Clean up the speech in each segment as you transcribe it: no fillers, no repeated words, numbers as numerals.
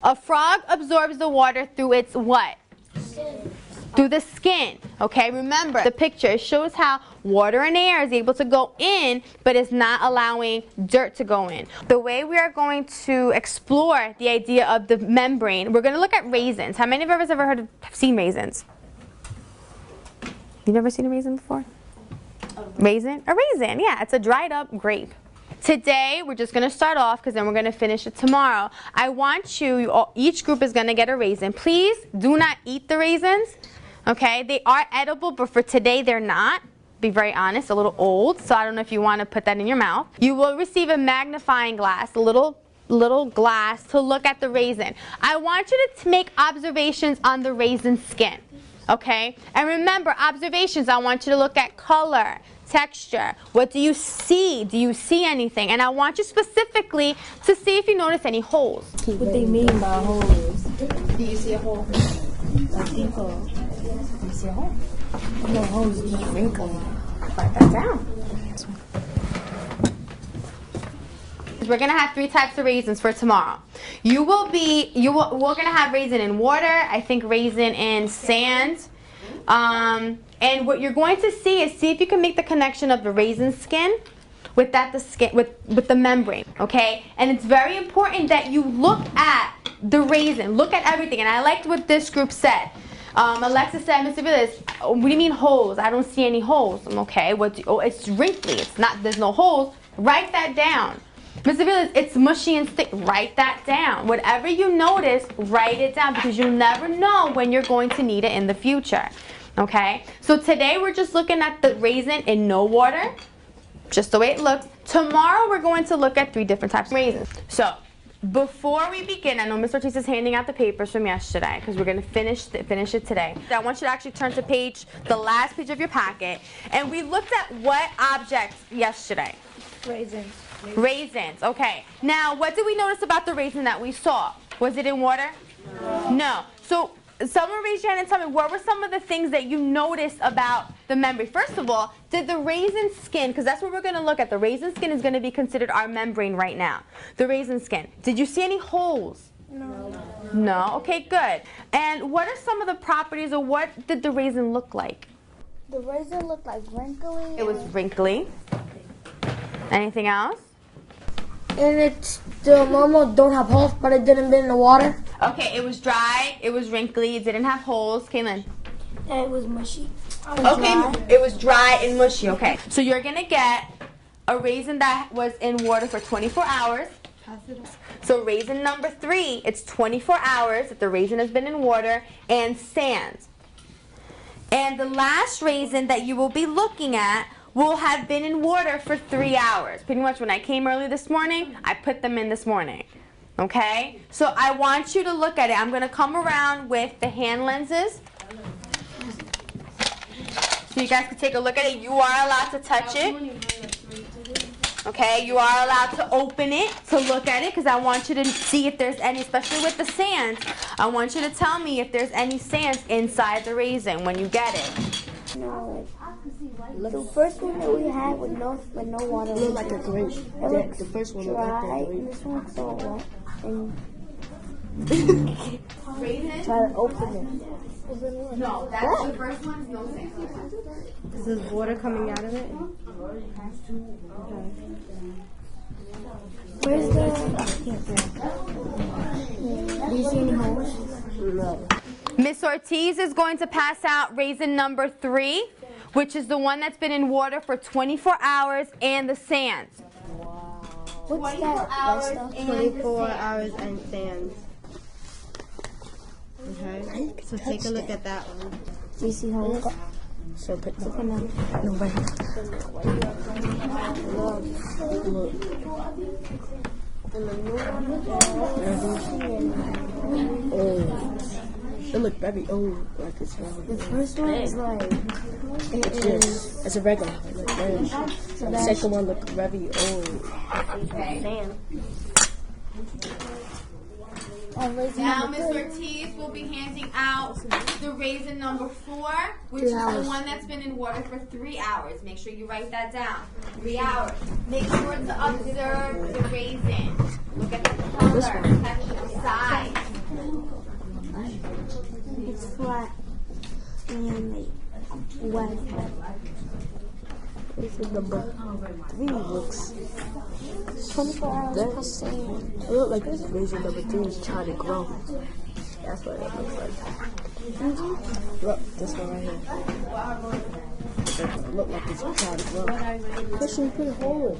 A frog absorbs the water through its what? Through the skin. Okay, remember the picture. It shows how water and air is able to go in, but it's not allowing dirt to go in. The way we are going to explore the idea of the membrane, we're going to look at raisins. How many of you have ever seen raisins? You've never seen a raisin before? Raisin? A raisin, yeah. It's a dried up grape. Today, we're just going to start off because then we're going to finish it tomorrow. I want each group is going to get a raisin. Please do not eat the raisins. Okay, they are edible, but for today, they're not. Be very honest, a little old, so I don't know if you want to put that in your mouth. You will receive a magnifying glass, a little glass to look at the raisin. I want you to make observations on the raisin skin. Okay, and remember, observations, I want you to look at color, texture. What do you see? Do you see anything? And I want you specifically to see if you notice any holes. What they mean by holes? Do you see a hole? A deep hole. Do you see a hole? No holes, just wrinkles. Write that down. We're gonna have 3 types of raisins for tomorrow. We're gonna have raisin in water. I think raisin in sand. And what you're going to see if you can make the connection of the raisin skin with the membrane, okay? And it's very important that you look at the raisin, look at everything. And I liked what this group said. Alexa said, Mr. Villas, what do you mean holes? I don't see any holes. Okay, it's wrinkly. There's no holes. Write that down. Mr. Villas, it's mushy and thick. Write that down. Whatever you notice, write it down because you'll never know when you're going to need it in the future. Okay, so today we're just looking at the raisin in no water, just the way it looks. Tomorrow we're going to look at 3 different types of raisins. So before we begin, I know Ms. Ortiz is handing out the papers from yesterday because we're going to finish it today. I want you to actually turn to the last page of your packet. And we looked at what objects yesterday? Raisins. Raisins, okay. Now, what did we notice about the raisin that we saw? Was it in water? No. So someone raise your hand and tell me, what were some of the things that you noticed about the membrane? First of all, did the raisin skin, because that's what we're going to look at. The raisin skin is going to be considered our membrane right now. The raisin skin. Did you see any holes? No. No? Okay, good. And what are some of the properties, or what did the raisin look like? The raisin looked like wrinkly. It was wrinkly. Anything else? And the normal don't have holes, but it didn't been in the water. Okay, it was dry, it was wrinkly, it didn't have holes. Kaylin? And it was mushy. It was dry and mushy, okay. So you're going to get a raisin that was in water for 24 hours. So raisin number 3, it's 24 hours that the raisin has been in water and sand. And the last raisin that you will be looking at will have been in water for 3 hours. Pretty much when I came early this morning, I put them in this morning. Okay? So I want you to look at it. I'm going to come around with the hand lenses. So you guys can take a look at it. You are allowed to touch it. Okay? You are allowed to open it to look at it because I want you to see if there's any, especially with the sand, I want you to tell me if there's any sand inside the raisin when you get it. No. The first one that we had with no water Looked like a grape. The first one looked like a grape. This one's so wet. And Raisin? try to open it. No, that's the first one. No sand. Is there water coming out of it? Where's do you see any holes? No. Miss Ortiz is going to pass out raisin number 3, which is the one that's been in water for 24 hours and the sand. What's 24 that? hours What's that? and 24 hours and sand. Okay, so take a look at that one. Do you see holes? So put the No, right here. look. Oh, it looked very old, like it's wrong. The first one is like It's a regular. The second one looked very old. Now Miss Ortiz will be handing out the raisin number 4, which is the one that's been in water for 3 hours. Make sure you write that down. 3 hours. Make sure to observe the raisin. Look at the color, texture, size. It's flat and like wet. This is number 3 looks 24 hours good. per sand. It looks like this raisin number 3 is trying to grow. That's what it looks like. Look, this one right here. It looks like it's trying to grow. Christian, put a hole in.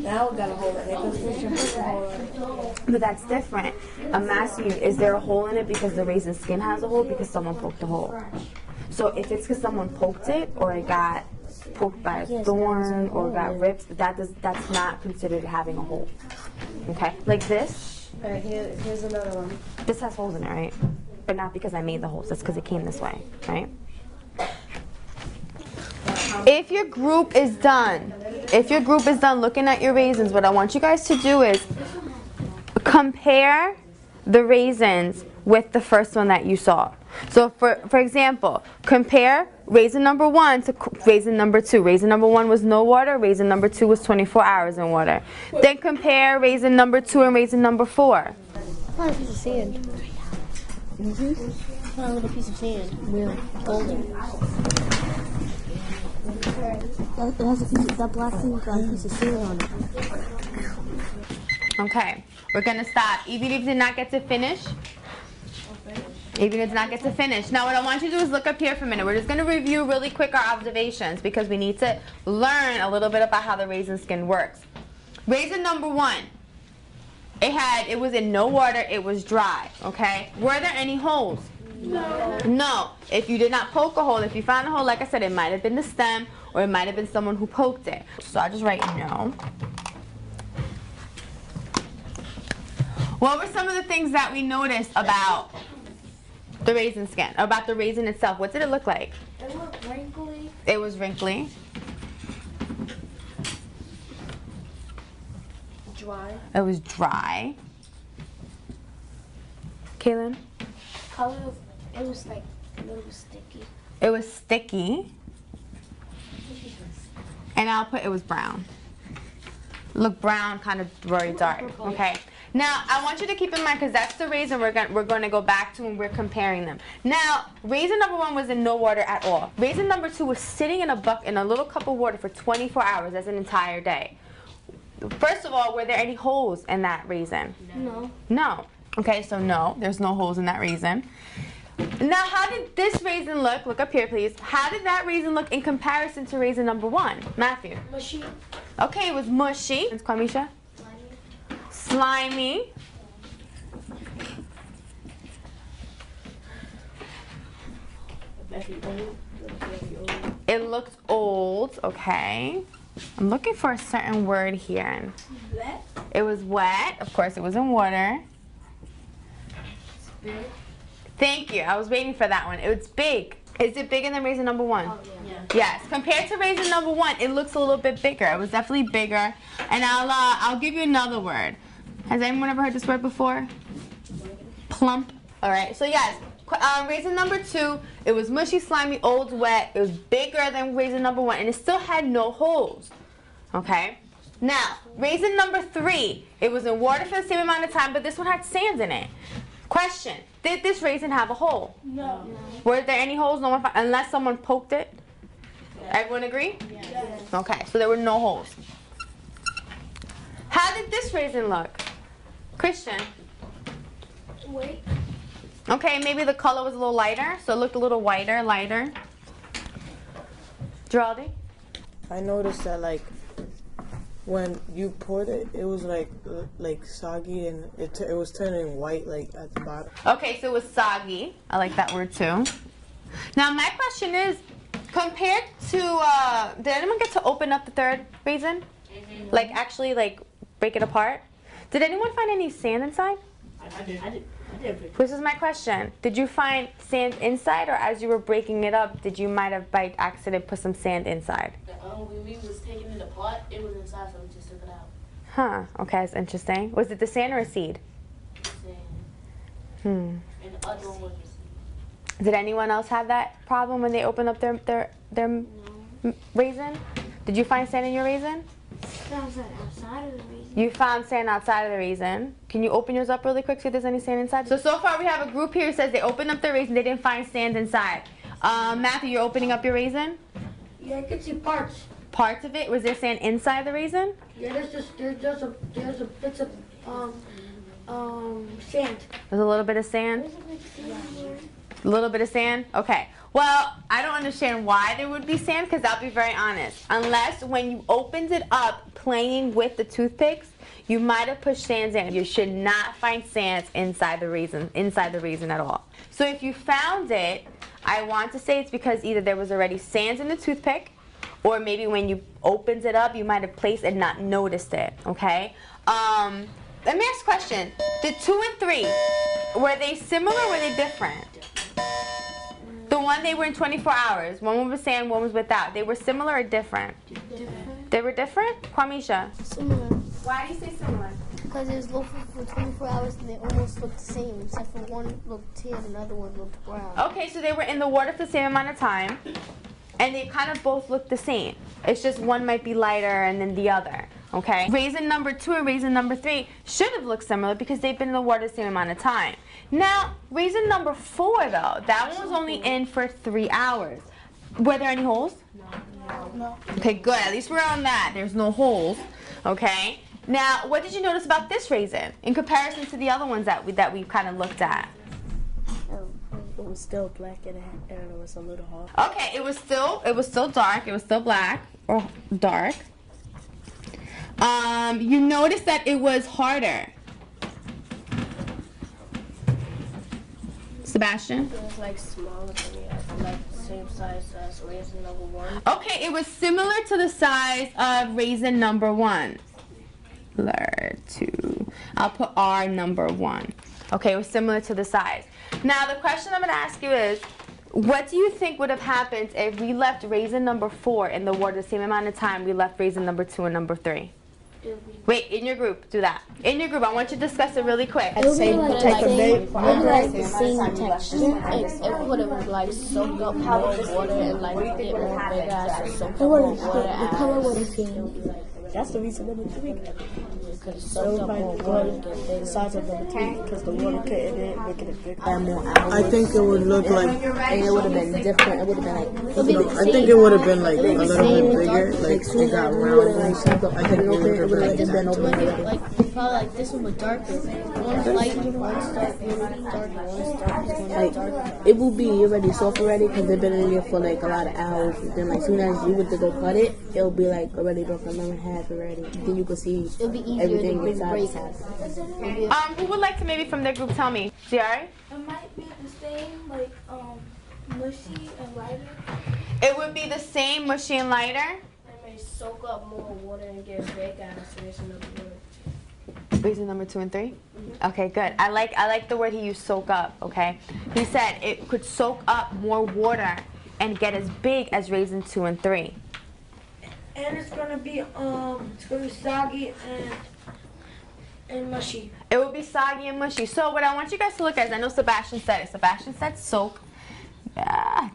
Now we got a hole in it because Christian put a hole in it. But that's different. I'm asking you, is there a hole in it because the raisin skin has a hole because someone poked a hole? So if it's because someone poked it or it got poked by a thorn or got ripped, that's not considered having a hole. Okay? Like this. Alright, here's another one. This has holes in it, right? But not because I made the holes. That's because it came this way, right? If your group is done looking at your raisins, what I want you guys to do is compare the raisins with the first one that you saw. So for example, compare raisin number 1 to raisin number 2. Raisin number 1 was no water, raisin number 2 was 24 hours in water. Then compare raisin number 2 and raisin number 4. Oh, a piece of sand. Mm-hmm. Oh, a little piece of sand. Yeah. Golden. It has a piece of, that black thing got a piece of sand on it. Okay, we're gonna stop. Evie did not get to finish. Evie did not get to finish. Now what I want you to do is look up here for a minute. We're just gonna review really quick our observations because we need to learn a little bit about how the raisin skin works. Raisin number 1. It was in no water, it was dry, okay? Were there any holes? No. No. If you did not poke a hole, if you found a hole, like I said, it might have been the stem or it might have been someone who poked it. So I'll just write no. What were some of the things that we noticed about the raisin skin, about the raisin itself? What did it look like? It looked wrinkly. It was wrinkly. Dry. It was dry. Kaylin? Color of, it was like a little bit sticky. It was sticky. And I'll put it was brown. Look brown, kind of very dark. Okay. Now I want you to keep in mind because that's the raisin we're going to go back to when we're comparing them. Now raisin number 1 was in no water at all. Raisin number 2 was sitting in a little cup of water for 24 hours. That's an entire day. First of all, were there any holes in that raisin? No. No. Okay, so no, there's no holes in that raisin. Now, how did this raisin look? Look up here, please. How did that raisin look in comparison to raisin number 1? Matthew? Mushy. Okay, it was mushy. It's Kwamisha? Slimy. It looked old, okay. I'm looking for a certain word here. Wet. It was wet. Of course, it was in water. Big. Thank you. I was waiting for that one. It was big. Is it bigger than raisin number 1? Oh, yeah. Yes. Compared to raisin number 1, it looks a little bit bigger. It was definitely bigger. And I'll give you another word. Has anyone ever heard this word before? Plump. All right. So yes, raisin number 2, it was mushy, slimy, old, wet. It was bigger than raisin number 1, and it still had no holes. Okay. Now, raisin number 3, it was in water for the same amount of time, but this one had sand in it. Question: did this raisin have a hole? No. Were there any holes? No one found, unless someone poked it. Everyone agree? Yes. Okay, so there were no holes. How did this raisin look? Christian? Wait. Okay, maybe the color was a little lighter, so it looked a little whiter, lighter. Geraldi? I noticed that like when you poured it, it was like soggy and it was turning white like at the bottom. Okay, so it was soggy. I like that word too. Now my question is, compared to, did anyone get to open up the third raisin? Mm-hmm. Like actually like break it apart? Did anyone find any sand inside? I did. This is my question. Did you find sand inside, or as you were breaking it up, did you might have by accident put some sand inside? When we was taking it apart, it was inside, so we just took it out. Huh, okay, that's interesting. Was it the sand or a seed? And the other one was the seed. Did anyone else have that problem when they opened up their raisin? Did you find sand in your raisin? found sand outside of the raisin. You found sand outside of the raisin. Can you open yours up really quick, see if there's any sand inside? So far we have a group here who says they opened up their raisin, they didn't find sand inside. Matthew, you're opening up your raisin? Yeah, I can see parts. Parts of it? Was there sand inside the raisin? Yeah, there's a bits of sand. There's a little bit of sand? A little bit of sand? Okay. Well, I don't understand why there would be sand, because I'll be very honest. Unless when you opened it up playing with the toothpicks, you might have pushed sand in. You should not find sand inside the raisin at all. So if you found it, I want to say it's because either there was already sand in the toothpick, or maybe when you opened it up, you might have placed and not noticed it, okay? Let me ask a question. The 2 and 3, were they similar or were they different? The one they were in 24 hours. One was with sand, one was without. They were similar or different? Different. They were different? Kwamisha? Similar. Why do you say similar? Because it was local for 24 hours and they almost looked the same, except for one looked tan and another one looked brown. Okay, so they were in the water for the same amount of time, and they kind of both look the same. It's just one might be lighter and then the other, okay? Raisin number 2 and raisin number 3 should have looked similar because they've been in the water the same amount of time. Now, raisin number 4 though, that one was only in for 3 hours. Were there any holes? No. Okay, good, at least we're on that. There's no holes, okay? Now, what did you notice about this raisin in comparison to the other ones that we kind of looked at? It was still black and it was a little hard. Okay, it was still dark. It was still black or dark. You noticed that it was harder. Sebastian? It was like smaller to me. Like the same size as raisin number 1. Okay, it was similar to the size of raisin number 1. 2. I'll put R number 1. Okay, it was similar to the size. Now, the question I'm going to ask you is, what do you think would have happened if we left raisin number 4 in the water the same amount of time we left raisin number 2 and number 3? Wait, in your group, do that. In your group, I want you to discuss it really quick. Same type of name. The same texture. It would have like soaked up more water and like get more big ass. The color would have changed. That's the reason number 3. Because So soaked up more water, get big. the size of number 3 because the water couldn't make it big. I think it would look like, And it would have been different. It would have been like. I think it would have been like a little bit bigger, like it got round. I think it would have been open. Like probably like this one was darker. One's light, one's dark, one's dark, one's dark, one's dark. It will be already soft already because they've been in there for like a lot of hours. Then like soon as you went to go cut it, it'll be like already broken in half already. Then you can see It'll be easier everything to inside. break. Who would like to maybe from their group tell me? Ciara? It might be the same, like, mushy and lighter. It would be the same, mushy and lighter. It may soak up more water and get big as raisin number 1. Raisin number 2 and 3? Okay, good. I like the word he used, soak up, okay? He said it could soak up more water and get as big as raisin 2 and 3. And it's gonna be soggy and mushy. It would be soggy and mushy. So what I want you guys to look at is, I know Sebastian said it. Sebastian said soak.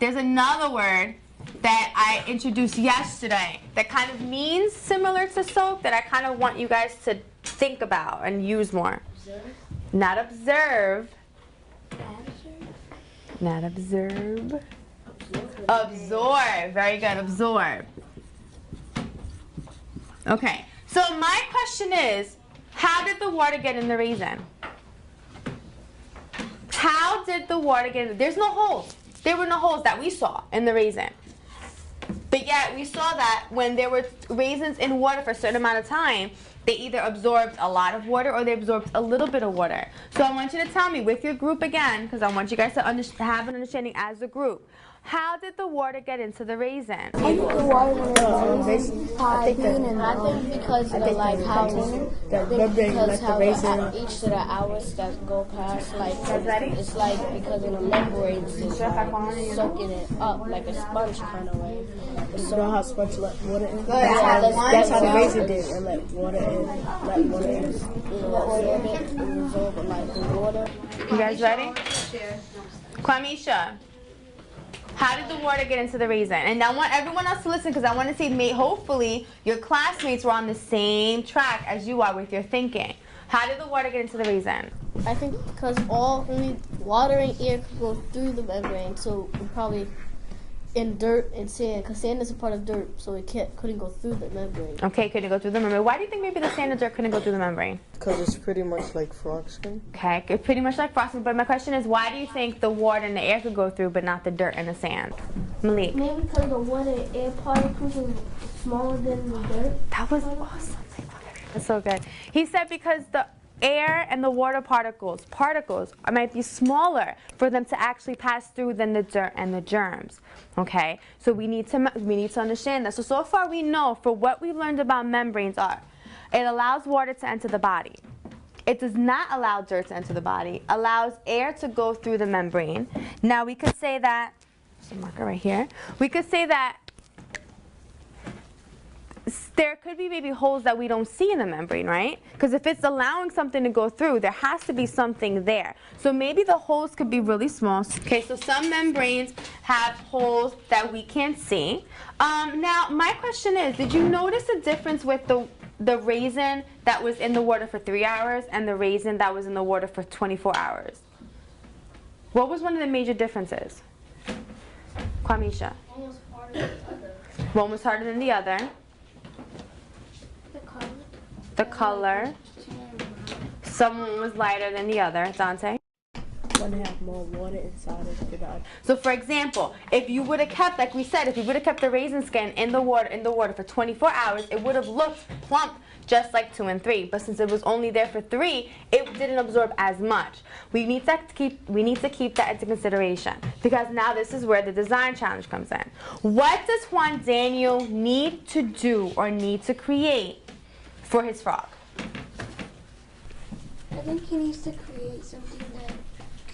There's another word that I introduced yesterday that kind of means similar to soak that I kind of want you guys to think about and use more. Observe? Not observe. Not observe. Absorb. Very good. Absorb. Okay. So my question is, how did the water get in the raisin? How did the water get in? There's no holes. There were no holes that we saw in the raisin. But yet we saw that when there were raisins in water for a certain amount of time, they either absorbed a lot of water or they absorbed a little bit of water. So I want you to tell me with your group again, because I want you guys to have an understanding as a group. How did the water get into the raisin? I think the water was I think because of like how each of the hours that go past, like it's like because of the membranes, it's like soaking it up like a sponge kind of way. You know how sponge let water in? Yeah, That's how the raisin did. It let water in. Let water in. Absorb like the water. You guys ready? Kwamisha. How did the water get into the raisin? And I want everyone else to listen because I want to see, hopefully, your classmates were on the same track as you are with your thinking. How did the water get into the raisin? I think because only water and air could go through the membrane, so it probably in dirt and sand, because sand is a part of dirt, so it couldn't go through the membrane. Okay, couldn't go through the membrane. Why do you think maybe the sand and dirt couldn't go through the membrane? Because it's pretty much like frog skin. Okay, it's pretty much like frosting, but my question is, why do you think the water and the air could go through, but not the dirt and the sand? Malik. Maybe because the water and air particles are smaller than the dirt. That was awesome. That's so good. He said because the air and the water particles might be smaller for them to actually pass through than the dirt and the germs. Okay, so we need to understand that. So far we know for what we've learned about membranes are, it allows water to enter the body. It does not allow dirt to enter the body. Allows air to go through the membrane. Now we could say that. There's a marker right here. We could say that there could be maybe holes that we don't see in the membrane, right? Because if it's allowing something to go through, there has to be something there. So maybe the holes could be really small. Okay, so some membranes have holes that we can't see. Now, my question is, did you notice a difference with the raisin that was in the water for 3 hours and the raisin that was in the water for 24 hours? What was one of the major differences? Kwamisha. One was harder than the other. One was harder than the other. The color. Someone was lighter than the other. Dante? One have more water inside of the other. So for example, if you would have kept, like we said, if you would have kept the raisin skin in the water for 24 hours, it would have looked plump just like 2 and 3. But since it was only there for 3, it didn't absorb as much. We need to keep that into consideration because now this is where the design challenge comes in. What does Juan Daniel need to do or need to create for his frog? I think he needs to create something that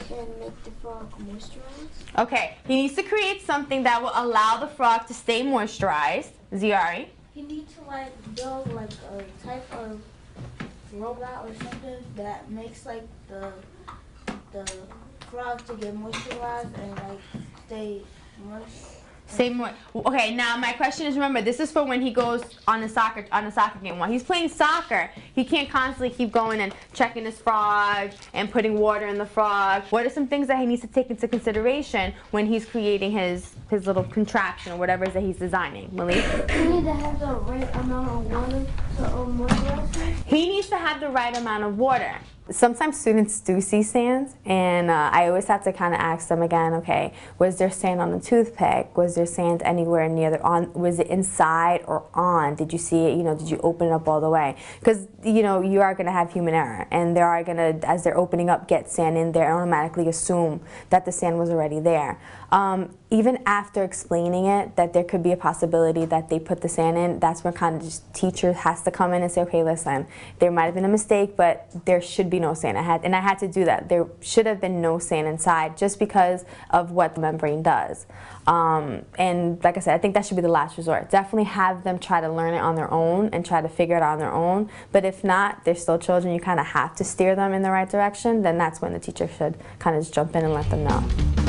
can make the frog moisturized. Okay, he needs to create something that will allow the frog to stay moisturized. Ziari? He needs to build a type of robot or something that makes the frog to get moisturized and stay moist. Same way. Okay, now my question is, remember, this is for when he goes on a soccer game. While he's playing soccer, he can't constantly keep going and checking his frog and putting water in the frog. What are some things that he needs to take into consideration when he's creating his little contraption or whatever it is that he's designing? Malik? He needs to have the right amount of water to moisturize him. He needs to have the right amount of water. Sometimes students do see sand, and I always have to kind of ask them again, okay, was there sand on the toothpick? Was there sand anywhere near was it inside or on? Did you see it, did you open it up all the way? Because, you are going to have human error, and they are going to, as they're opening up, get sand in there and automatically assume that the sand was already there. Even after explaining it, that there could be a possibility that they put the sand in, that's where kind of just teacher has to come in and say, okay, listen, there might have been a mistake, but there should be no sand. I had to do that. There should have been no sand inside just because of what the membrane does. And like I said, I think that should be the last resort. Definitely have them try to learn it on their own and try to figure it out on their own. But if not, they're still children, you kind of have to steer them in the right direction, then that's when the teacher should kind of just jump in and let them know.